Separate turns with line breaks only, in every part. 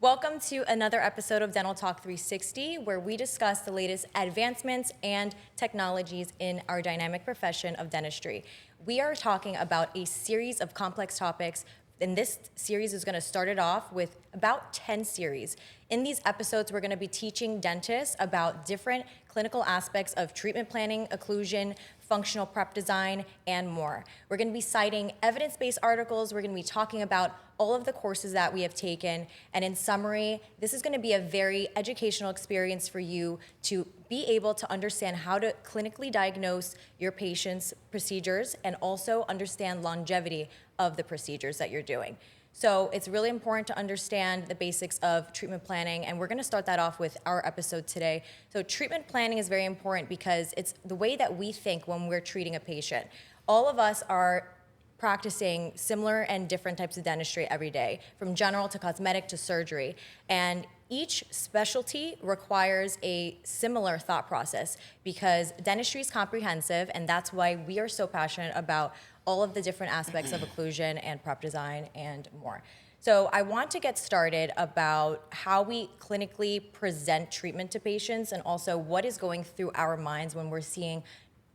Welcome to another episode of Dental Talk 360, where we discuss the latest advancements and technologies in our dynamic profession of dentistry. We are talking about a series of complex topics, and this series is going to start it off with about 10 series. In these episodes, we're going to be teaching dentists about different clinical aspects of treatment planning, occlusion, functional prep design, and more. We're going to be citing evidence-based articles. We're going to be talking about all of the courses that we have taken. And in summary, this is going to be a very educational experience for you to be able to understand how to clinically diagnose your patient's procedures and also understand longevity of the procedures that you're doing. So it's really important to understand the basics of treatment planning, and we're going to start that off with our episode today. So treatment planning is very important because it's the way that we think when we're treating a patient. All of us are practicing similar and different types of dentistry every day, from general to cosmetic to surgery. And each specialty requires a similar thought process because dentistry is comprehensive, and that's why we are so passionate about all of the different aspects of occlusion and prep design and more. So I want to get started about how we clinically present treatment to patients and also what is going through our minds when we're seeing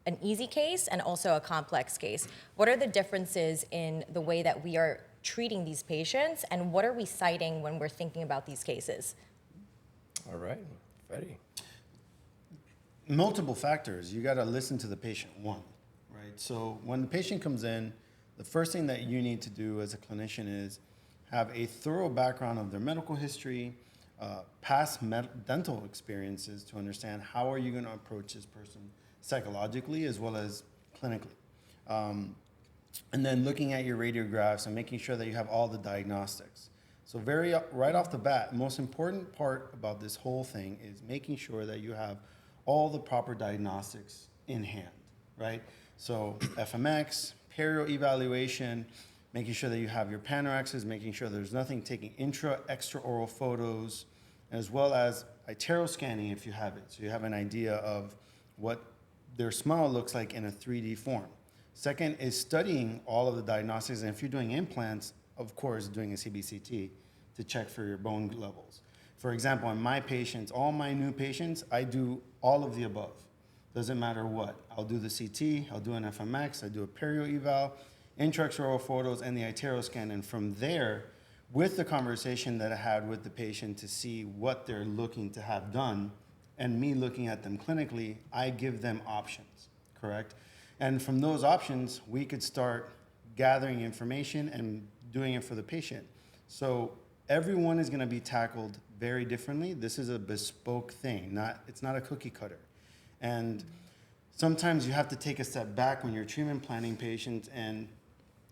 an easy case and also a complex case. What are the differences in the way that we are treating these patients, and what are we citing when we're thinking about these cases?
All right, Freddie.
Multiple factors. You got to listen to the patient, one, right? So when the patient comes in, the first thing that you need to do as a clinician is have a thorough background of their medical history, past dental experiences to understand how are you going to approach this person psychologically as well as clinically. And then looking at your radiographs and making sure that you have all the diagnostics. So right off the bat, most important part about this whole thing is making sure that you have all the proper diagnostics in hand, right? So FMX, perio evaluation, making sure that you have your panoraxes, making sure there's nothing, taking extraoral photos, as well as iTero scanning if you have it. So you have an idea of what their smile looks like in a 3D form. Second is studying all of the diagnostics, and if you're doing implants, of course, doing a CBCT to check for your bone levels. For example, in my patients, all my new patients, I do all of the above. Doesn't matter what. I'll do the CT, I'll do an FMX, I do a perio eval, intraoral photos, and the iTero scan. And from there, with the conversation that I had with the patient to see what they're looking to have done, and me looking at them clinically, I give them options, correct? And from those options, we could start gathering information and doing it for the patient. So everyone is gonna be tackled very differently. This is a bespoke thing, it's not a cookie cutter. And sometimes you have to take a step back when you're treatment planning patients, and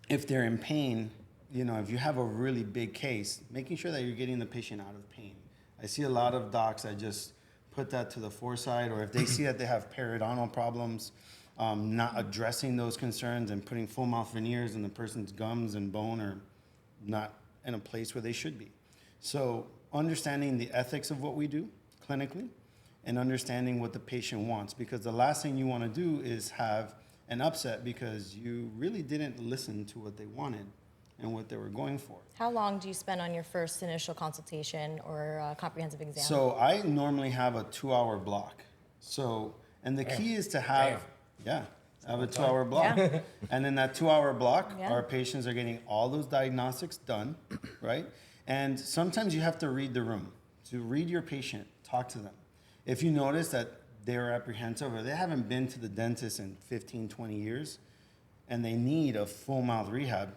if they're in pain, if you have a really big case, making sure that you're getting the patient out of pain. I see a lot of docs that just put that to the foresight, or if they see that they have periodontal problems, not addressing those concerns and putting full mouth veneers and the person's gums and bone are not in a place where they should be. So understanding the ethics of what we do clinically and understanding what the patient wants, because the last thing you want to do is have an upset because you really didn't listen to what they wanted and what they were going for.
How long do you spend on your first initial consultation or comprehensive exam?
So I normally have a 2-hour block. And the key is to have, I have a 2-hour block. Yeah. And in that 2-hour block, our patients are getting all those diagnostics done, right? And sometimes you have to read the room. So read your patient, talk to them. If you notice that they're apprehensive or they haven't been to the dentist in 15, 20 years and they need a full mouth rehab,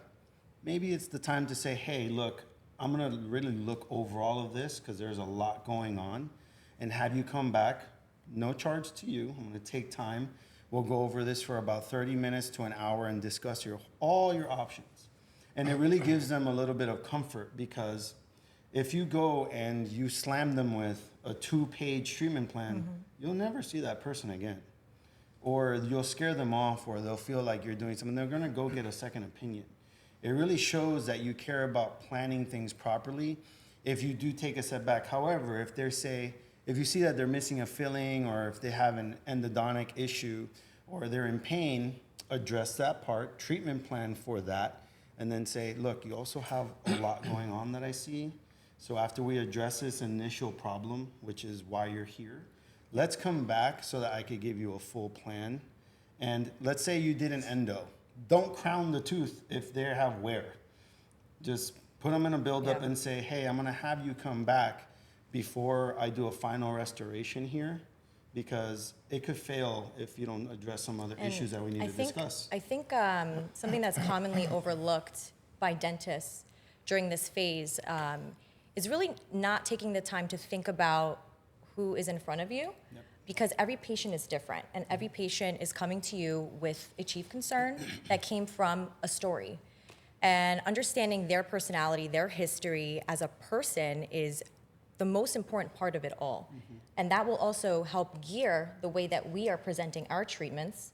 maybe it's the time to say, hey, look, I'm gonna really look over all of this because there's a lot going on, and have you come back, no charge to you. I'm gonna take time. We'll go over this for about 30 minutes to an hour and discuss all your options. And it really gives them a little bit of comfort, because if you go and you slam them with a 2-page treatment plan, you'll never see that person again. Or you'll scare them off, or they'll feel like you're doing something. They're gonna go get a second opinion. It really shows that you care about planning things properly if you do take a step back. However, if you see that they're missing a filling, or if they have an endodontic issue, or they're in pain, address that part, treatment plan for that, and then say, look, you also have a lot going on that I see. So after we address this initial problem, which is why you're here, let's come back so that I could give you a full plan. And let's say you did an endo. Don't crown the tooth if they have wear. Just put them in a buildup and say, hey, I'm gonna have you come back before I do a final restoration here, because it could fail if you don't address some other issues that we need to discuss.
I think something that's commonly overlooked by dentists during this phase is really not taking the time to think about who is in front of you, because every patient is different, and every patient is coming to you with a chief concern that came from a story. And understanding their personality, their history as a person is the most important part of it all. And that will also help gear the way that we are presenting our treatments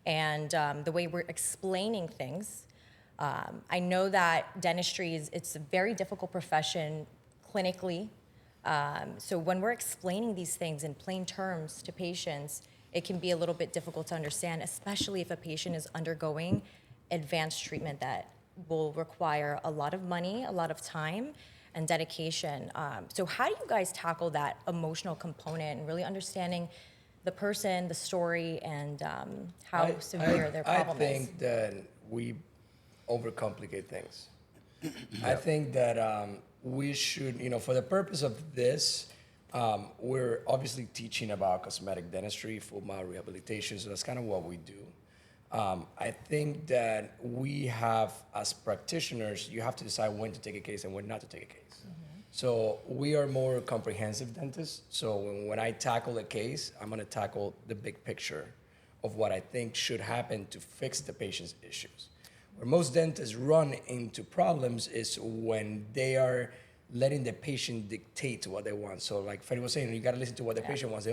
and the way we're explaining things. I know that dentistry it's a very difficult profession clinically. So when we're explaining these things in plain terms to patients, it can be a little bit difficult to understand, especially if a patient is undergoing advanced treatment that will require a lot of money, a lot of time, and dedication. So how do you guys tackle that emotional component and really understanding the person, the story, and how severe their problem is?
I think that we overcomplicate things. I think that we should, for the purpose of this, we're obviously teaching about cosmetic dentistry, full mouth rehabilitation, so that's kind of what we do. I think that we have, as practitioners, you have to decide when to take a case and when not to take a case. So we are more comprehensive dentists. So when I tackle a case, I'm gonna tackle the big picture of what I think should happen to fix the patient's issues. Where most dentists run into problems is when they are letting the patient dictate what they want. So like Freddie was saying, you gotta listen to what the patient wants.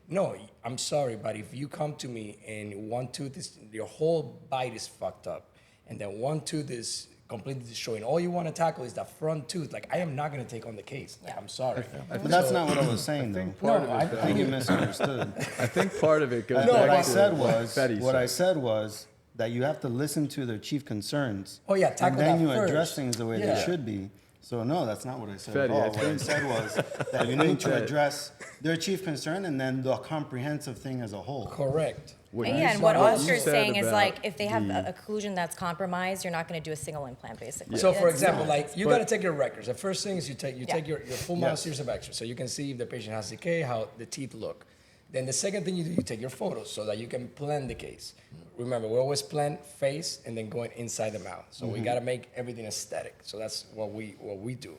No, I'm sorry, but if you come to me and one tooth is, your whole bite is fucked up, and then one tooth is completely destroyed, and all you wanna tackle is that front tooth, like I am not gonna take on the case. Like, I'm sorry.
But that's not what I was saying, though. I think you misunderstood.
I think part of it goes
No,
back
what I
to
said
what
was,
Fetty
what I
said.
said was that you have to listen to their chief concerns.
Oh, yeah,
and
tackle
then
that
you
first.
address things the way
Yeah.
they should be. So no, that's not what I said
Fetty,
at all.
I
What I
think-
said was that you need to address their chief concern and then the comprehensive thing as a whole.
Correct.
What
And
you
yeah, and what
said-
Oscar's
said
saying is
about
like, if they have
the-
a occlusion that's compromised, you're not going to do a single implant, basically.
So for
That's
example,
not-
like you
But-
got to take your records. The first thing is you take
Yeah.
your full mouth series of X-rays, so you can see if the patient has decay, how the teeth look. Then the second thing you do, you take your photos so that you can plan the case. Remember, we always plan face and then going inside the mouth. So we got to make everything aesthetic. So that's what we do.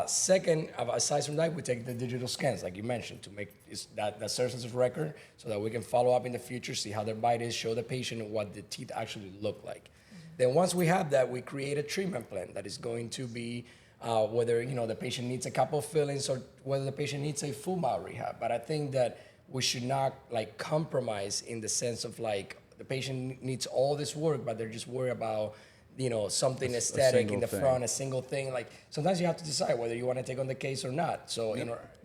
Second, aside from that, we take the digital scans, like you mentioned, to make that surface of record so that we can follow up in the future, see how their bite is, show the patient what the teeth actually look like. Then once we have that, we create a treatment plan that is going to be whether the patient needs a couple of fillings or whether the patient needs a full mouth rehab. But I think that we should not like compromise in the sense of like the patient needs all this work, but they're just worried about something aesthetic in
single
the
thing.
front, a single thing. Like sometimes you have to decide whether you want to take on the case or not. So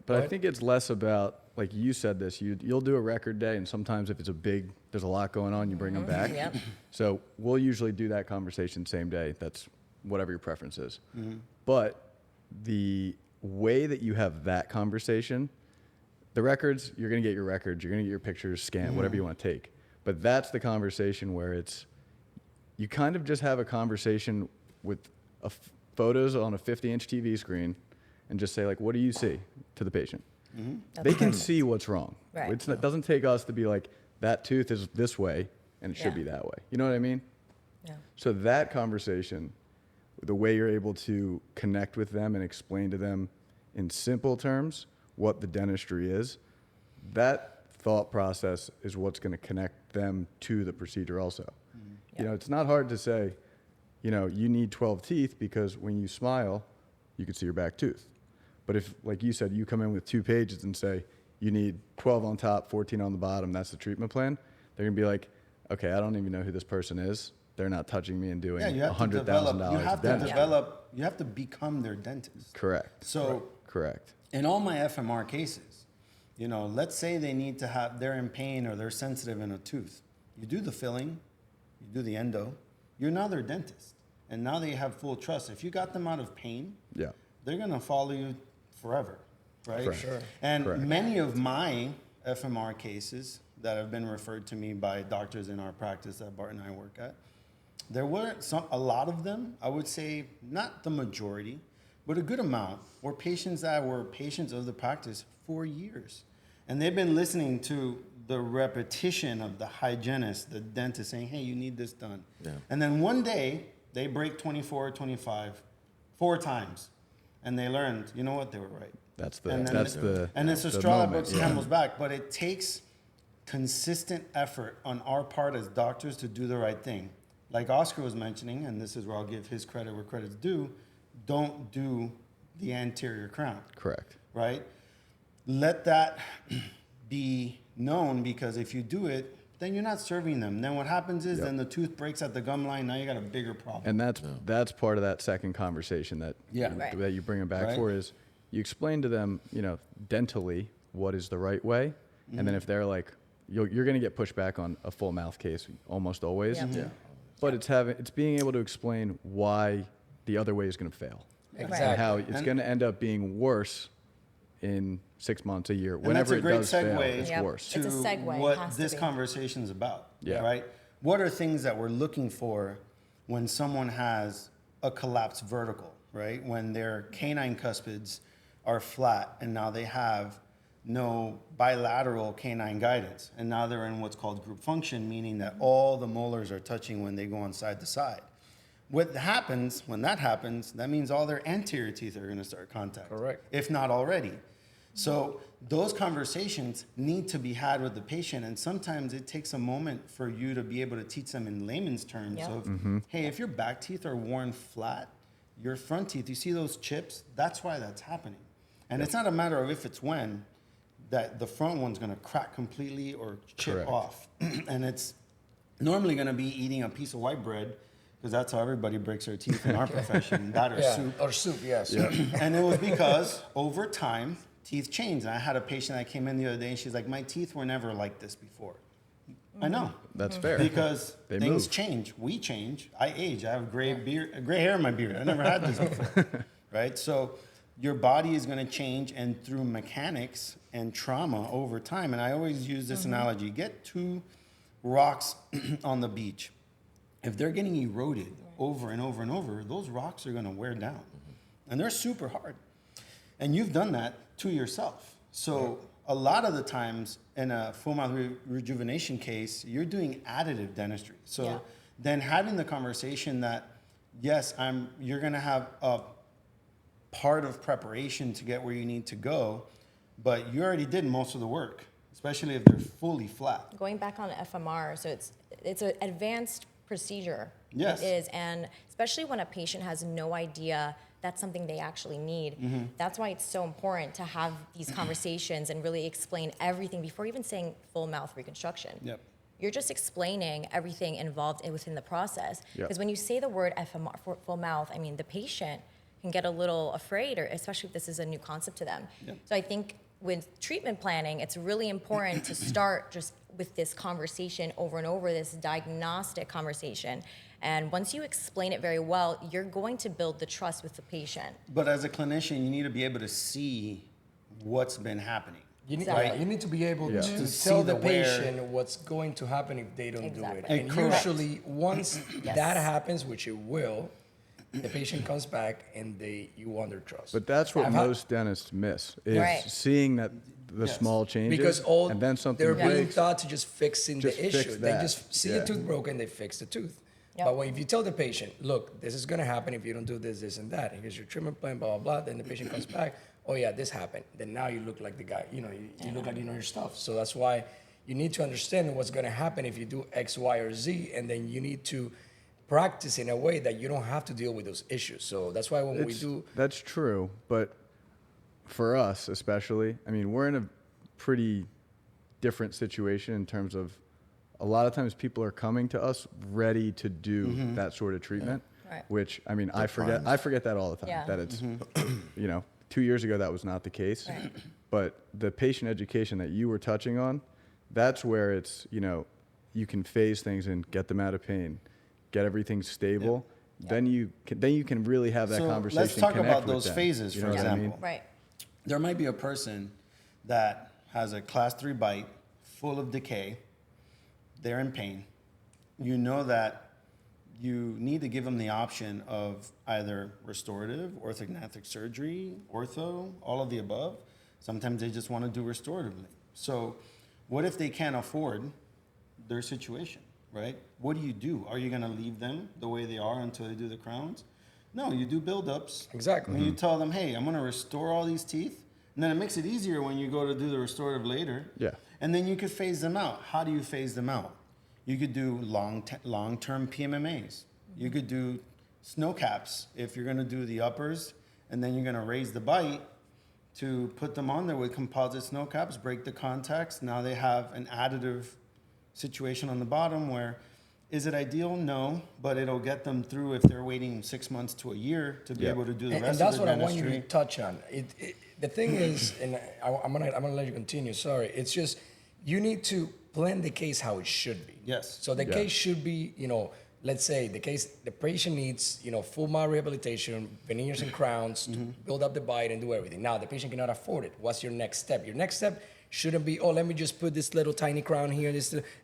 But I think it's less about, like you said this, you'll do a record day, and sometimes if there's a lot going on, you bring them back.
Yep.
So we'll usually do that conversation same day. That's whatever your preference is. But the way that you have that conversation, the records, you're going to get your records, you're going to get your pictures, scan, whatever you want to take. But that's the conversation where you kind of just have a conversation with photos on a 50-inch TV screen and just say, like, what do you see to the patient? They can see what's wrong.
Right.
It doesn't take us to be like, that tooth is this way and it should be that way. You know what I mean?
Yeah.
So that conversation, the way you're able to connect with them and explain to them in simple terms what the dentistry is, that thought process is what's going to connect them to the procedure also. It's not hard to say, you need 12 teeth because when you smile, you can see your back tooth. But if, like you said, you come in with 2 pages and say, you need 12 on top, 14 on the bottom, that's the treatment plan, they're going to be like, okay, I don't even know who this person is. They're not touching me and doing
Yeah, you have to
$100,000
you have to become their dentist.
Correct.
So
Correct.
in all my FMR cases, let's say they need to have, they're in pain or they're sensitive in a tooth. You do the filling, you do the endo, you're now their dentist. And now they have full trust. If you got them out of pain,
Yeah.
they're going to follow you forever, right?
Correct.
Sure.
And
Correct.
many of my FMR cases that have been referred to me by doctors in our practice that Bart and I work at, there were a lot of them, I would say not the majority, but a good amount, were patients that were patients of the practice for years. And they've been listening to the repetition of the hygienist, the dentist saying, hey, you need this done.
Yeah.
And then one day they break 24, 25, 4 times. And they learned, you know what, they were right.
That's
And then
and
it's a
the
straw that
moment,
breaks the camel's back, but it takes consistent effort on our part as doctors to do the right thing. Like Oscar was mentioning, and this is where I'll give his credit where credit's due, don't do the anterior crown,
Correct.
right? Let that be known, because if you do it, then you're not serving them. Then what happens is then the tooth breaks at the gum line, now you got a bigger problem.
And that's part of that second conversation that
Yeah.
that you bring them back
Right.
for is you explain to them, dentally what is the right way, and then if they're like, you're going to get pushed back on a full mouth case almost always.
Yep.
Yeah.
But it's being able to explain why the other way is going to fail,
Exactly.
and how it's
And-
going to end up being worse in 6 months, a year.
And
Whenever
that's a
it
great
does fail,
segue
it's
Yep.
worse.
to
It's a segue, it
what
has to
this
be.
conversation's about,
Yeah.
right? What are things that we're looking for when someone has a collapsed vertical, right? When their canine cuspids are flat and now they have no bilateral canine guidance, and now they're in what's called group function, meaning that all the molars are touching when they go on side to side. When that happens, that means all their anterior teeth are going to start contact.
Correct.
If not already. So those conversations need to be had with the patient, and sometimes it takes a moment for you to be able to teach them in layman's terms
Yeah.
of, hey, if your back teeth are worn flat, your front teeth, you see those chips? That's why that's happening. And it's not a matter of if it's when, that the front one's going to crack completely or chip
Correct.
off. And it's normally going to be eating a piece of white bread, because that's how everybody breaks their teeth in our profession, that or
Yeah.
soup.
Or soup, yes.
And it was because over time, teeth changed. And I had a patient that came in the other day and she's like, my teeth were never like this before. I know.
That's fair.
Because
They
things
move.
change. We change. I age. I have gray hair in my beard. I never had this before. Right? So your body is going to change, and through mechanics and trauma over time. And I always use this analogy. Get 2 rocks on the beach. If they're getting eroded over and over and over, those rocks are going to wear down. And they're super hard. And you've done that to yourself. So a lot of the times in a full mouth rejuvenation case, you're doing additive dentistry. So
Yeah.
then having the conversation that, yes, you're going to have a part of preparation to get where you need to go, but you already did most of the work, especially if they're fully flat.
Going back on FMR, so it's an advanced procedure.
Yes.
It is, and especially when a patient has no idea that's something they actually need. That's why it's so important to have these conversations and really explain everything before even saying full mouth reconstruction.
Yep.
You're just explaining everything involved within the process.
Yep.
Because when you say the word FMR, full mouth, I mean, the patient can get a little afraid, or especially if this is a new concept to them.
Yep.
So I think with treatment planning, it's really important to start just with this conversation over and over, this diagnostic conversation. And once you explain it very well, you're going to build the trust with the patient.
But as a clinician, you need to be able to see what's been happening.
You need,
Exactly.
you need to be able
Yeah.
to
To see
tell the
the where-
patient what's going to happen if they don't do it.
Exactly.
And
Correct.
usually, once
Yes.
that happens, which it will, the patient comes back and you under trust.
But that's what
I've had-
most dentists miss is
Right.
seeing that the
Yes.
small changes,
because
and then something
they're being
breaks.
taught to just fixing
Just
the
fix
issue. They
that.
just see
Yeah.
a tooth broken, they fix the tooth.
Yep.
But if you tell the patient, look, this is gonna happen if you don't do this, this, and that, here's your treatment plan, blah, blah, blah, then the patient comes back, oh yeah, this happened. Then now you look like the guy, you look like you know your stuff. So that's why you need to understand what's gonna happen if you do X, Y, or Z, and then you need to practice in a way that you don't have to deal with those issues. So that's why when we do,
That's true, but for us especially, I mean, we're in a pretty different situation in terms of a lot of times people are coming to us ready to do that sort of treatment,
Right.
which I mean, I forget that all the time,
Yeah.
that it's, 2 years ago that was not the case,
Right.
but the patient education that you were touching on, that's where it's, you can phase things and get them out of pain, get everything stable. then you can really have that
So
conversation.
let's talk
connect
about
with
those
them.
phases,
You
for
know what I
example.
mean?
Right.
There might be a person that has a class 3 bite full of decay. They're in pain. You know that you need to give them the option of either restorative, orthodontic surgery, ortho, all of the above. Sometimes they just want to do restoratively. So what if they can't afford their situation, right? What do? Are you going to leave them the way they are until they do the crowns? No, you do build-ups.
Exactly.
And you tell them, hey, I'm going to restore all these teeth. And then it makes it easier when you go to do the restorative later.
Yeah.
And then you could phase them out. How do you phase them out? You could do long-term PMMAs. You could do snow caps if you're going to do the uppers, and then you're going to raise the bite to put them on there with composite snow caps, break the contacts. Now they have an additive situation on the bottom where, is it ideal? No, but it'll get them through if they're waiting 6 months to a year to be
Yeah.
able to do the
And
rest
that's
of
what
the
I want
dentistry.
you to touch on. The thing is, and I'm gonna let you continue. Sorry, it's just you need to plan the case how it should be.
Yes.
So the
Yeah.
case should be, let's say the patient needs, full mouth rehabilitation, veneers and crowns to build up the bite and do everything. Now the patient cannot afford it. What's your next step? Your next step shouldn't be, let me just put this little tiny crown here.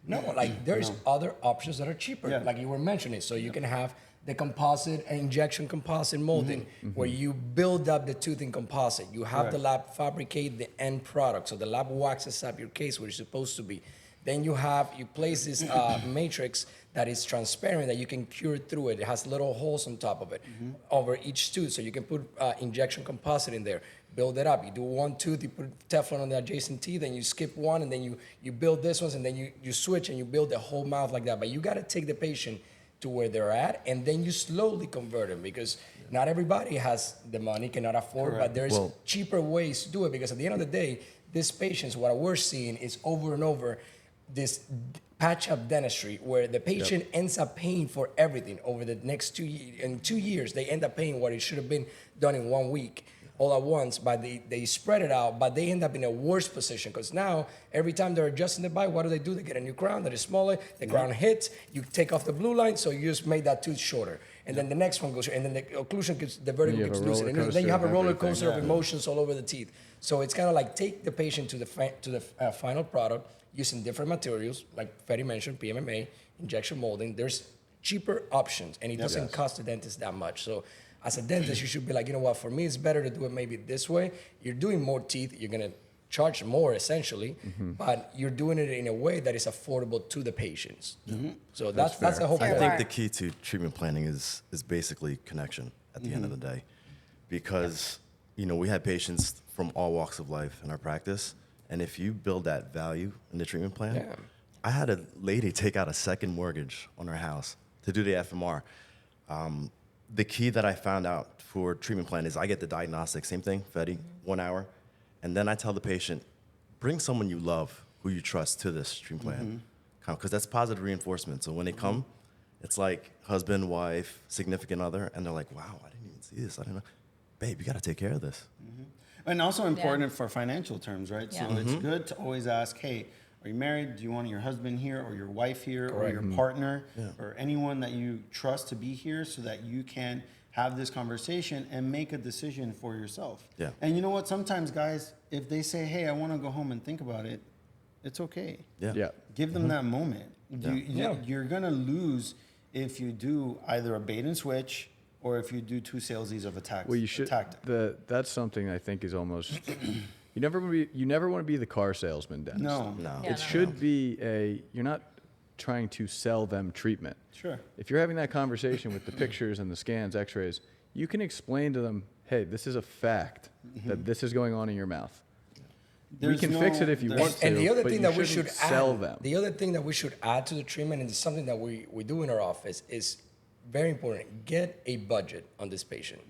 No, like there's other options that are cheaper,
Yeah.
like you were mentioning. So you can have the composite and injection composite molding, where you build up the tooth in composite. You have the
Correct.
lab fabricate the end product, so the lab waxes up your case where it's supposed to be. Then you place this matrix that is transparent that you can cure through it. It has little holes on top of it over each tooth, so you can put injection composite in there. Build it up. You do one tooth, you put Teflon on the adjacent teeth, and you skip one, and then you build this one, and then you switch and you build the whole mouth like that. But you got to take the patient to where they're at, and then you slowly convert them, because not everybody has the money, cannot afford, but there's cheaper ways to do it, because at the end of the day, these patients, what we're seeing is over and over this patch-up dentistry where the patient ends up paying for everything over the next 2 years. In 2 years, they end up paying what it should have been done in 1 week all at once, but they spread it out, but they end up in a worse position, because now every time they're adjusting the bite, what do? They get a new crown that is smaller, the crown hits, you take off the blue line, so you just made that tooth shorter. And then the next one goes, and then the occlusion gets, the vertical
you have
gets
a
loosened.
roller
And then you have a
coaster of
roller
everything.
coaster of emotions all over the teeth. So it's kind of like take the patient to the final product using different materials, like Fetty mentioned, PMMA, injection molding. There's cheaper options, and it doesn't cost the dentist that much. So as a dentist, you should be like, you know what, for me, it's better to do it maybe this way. You're doing more teeth, you're gonna charge more essentially, but you're doing it in a way that is affordable to the patients. So that's the whole
I
Fair.
think
Right.
the key to treatment planning is basically connection at the end of the day, because we have patients from all walks of life in our practice, and if you build that value in the treatment plan, I had a lady take out a second mortgage on her house to do the FMR. The key that I found out for treatment plan is I get the diagnostic, same thing, Fetty, 1 hour, and then I tell the patient, bring someone you love, who you trust to this treatment plan, because that's positive reinforcement. So when they come, it's like husband, wife, significant other, and they're like, wow, I didn't even see this. I didn't know. Babe, you got to take care of this.
And also important for financial terms, right?
Yeah.
So it's good to always ask, hey, are you married? Do you want your husband here or your wife here or your partner or anyone that you trust to be here, so that you can have this conversation and make a decision for yourself?
Yeah.
And you know what? Sometimes guys, if they say, hey, I want to go home and think about it, it's okay.
Yeah.
Give them that moment.
Yeah.
You're going to lose if you do either a bait and switch or if you do two salesies of a tactic.
Well, you should. That's something I think is almost. You never want to be the car salesman, dentist.
No.
Yeah,
It should be you're not trying to sell them treatment.
Sure.
If you're having that conversation with the pictures and the scans, x-rays, you can explain to them, hey, this is a fact that this is going on in your mouth. We can fix it if you want to,
And the other
but
thing
you
that we
shouldn't
should
sell
add,
them.
the other thing that we should add to the treatment, and it's something that we do in our office, is very important. Get a budget on this patient.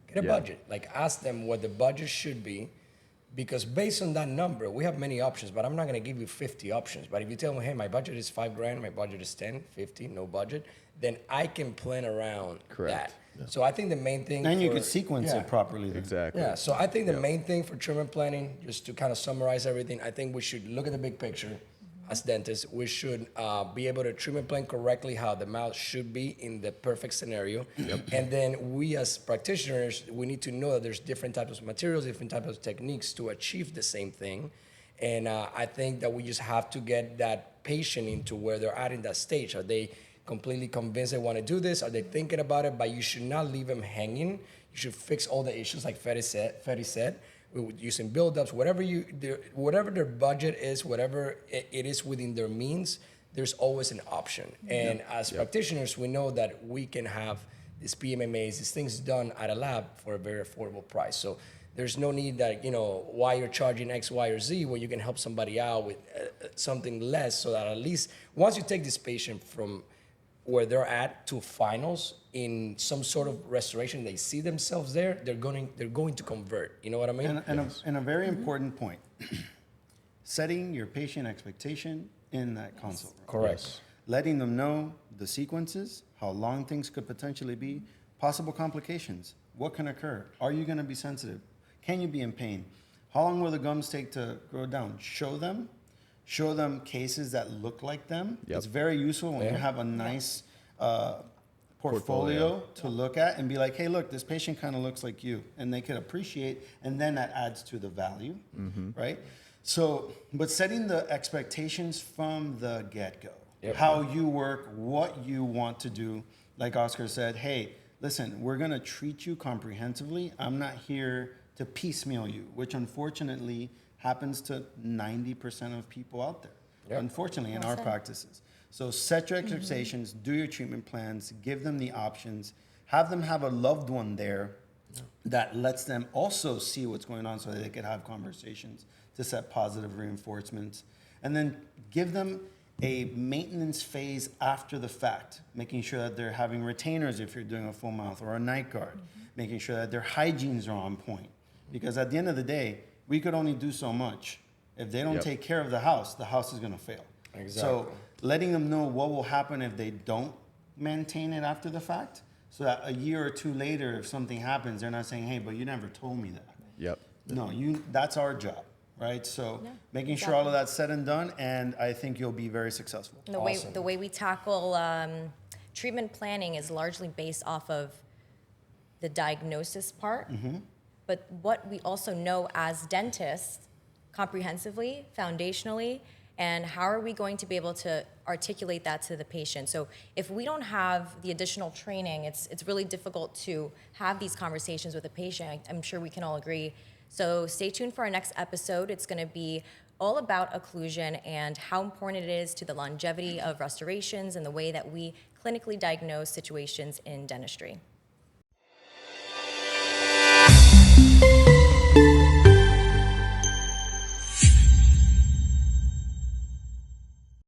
Get a budget. Like, ask them what the budget should be, because based on that number, we have many options, but I'm not going to give you 50 options. But if you tell me, hey, my budget is $5,000, my budget is 10, 50, no budget, then I can plan around
Correct.
that. So I think the main thing.
And you
for-
could sequence
yeah.
it properly then.
Exactly.
Yeah, so I think the main thing for treatment planning, just to kind of summarize everything, I think we should look at the big picture. as dentists, we should be able to treatment plan correctly how the mouth should be in the perfect scenario. And then we as practitioners, we need to know that there's different types of materials, different types of techniques to achieve the same thing. And I think that we just have to get that patient into where they're at in that stage. Are they completely convinced they want to do this? Are they thinking about it? But you should not leave them hanging. You should fix all the issues, like Fetty said, using build-ups, whatever their budget is, whatever it is within their means, there's always an option. And as practitioners, we know that we can have these PMMAs, these things done at a lab for a very affordable price. So there's no need that, why you're charging X, Y, or Z, where you can help somebody out with something less, so that at least once you take this patient from where they're at to finals in some sort of restoration, they see themselves there, they're going to convert. You know what I mean?
And a very important point, setting your patient expectation in that consult room.
Correct.
Letting them know the sequences, how long things could potentially be, possible complications, what can occur, are you gonna be sensitive, can you be in pain, how long will the gums take to grow down? Show them cases that look like them.
Yep.
It's very useful when you have a nice portfolio to look at and be like, hey, look, this patient kind of looks like you, and they can appreciate, and then that adds to the value, right? So, but setting the expectations from the get-go, how you work, what you want to do, like Oscar said, hey, listen, we're gonna treat you comprehensively. I'm not here to piecemeal you, which unfortunately happens to 90% of people out there, unfortunately, in our practices. So set your expectations, do your treatment plans, give them the options, have them have a loved one there that lets them also see what's going on so that they can have conversations to set positive reinforcements. And then give them a maintenance phase after the fact, making sure that they're having retainers if you're doing a full mouth or a night guard, making sure that their hygienes are on point. Because at the end of the day, we could only do so much. If they don't take care of the house is gonna fail.
Exactly.
So letting them know what will happen if they don't maintain it after the fact, so that a year or two later, if something happens, they're not saying, hey, but you never told me that.
Yep.
No, that's our job, right? So making sure all of that's said and done, and I think you'll be very successful.
And the way we tackle treatment planning is largely based off of the diagnosis part, but what we also know as dentists comprehensively, foundationally, and how are we going to be able to articulate that to the patient? So if we don't have the additional training, it's really difficult to have these conversations with a patient. I'm sure we can all agree. So stay tuned for our next episode. It's gonna be all about occlusion and how important it is to the longevity of restorations and the way that we clinically diagnose situations in dentistry.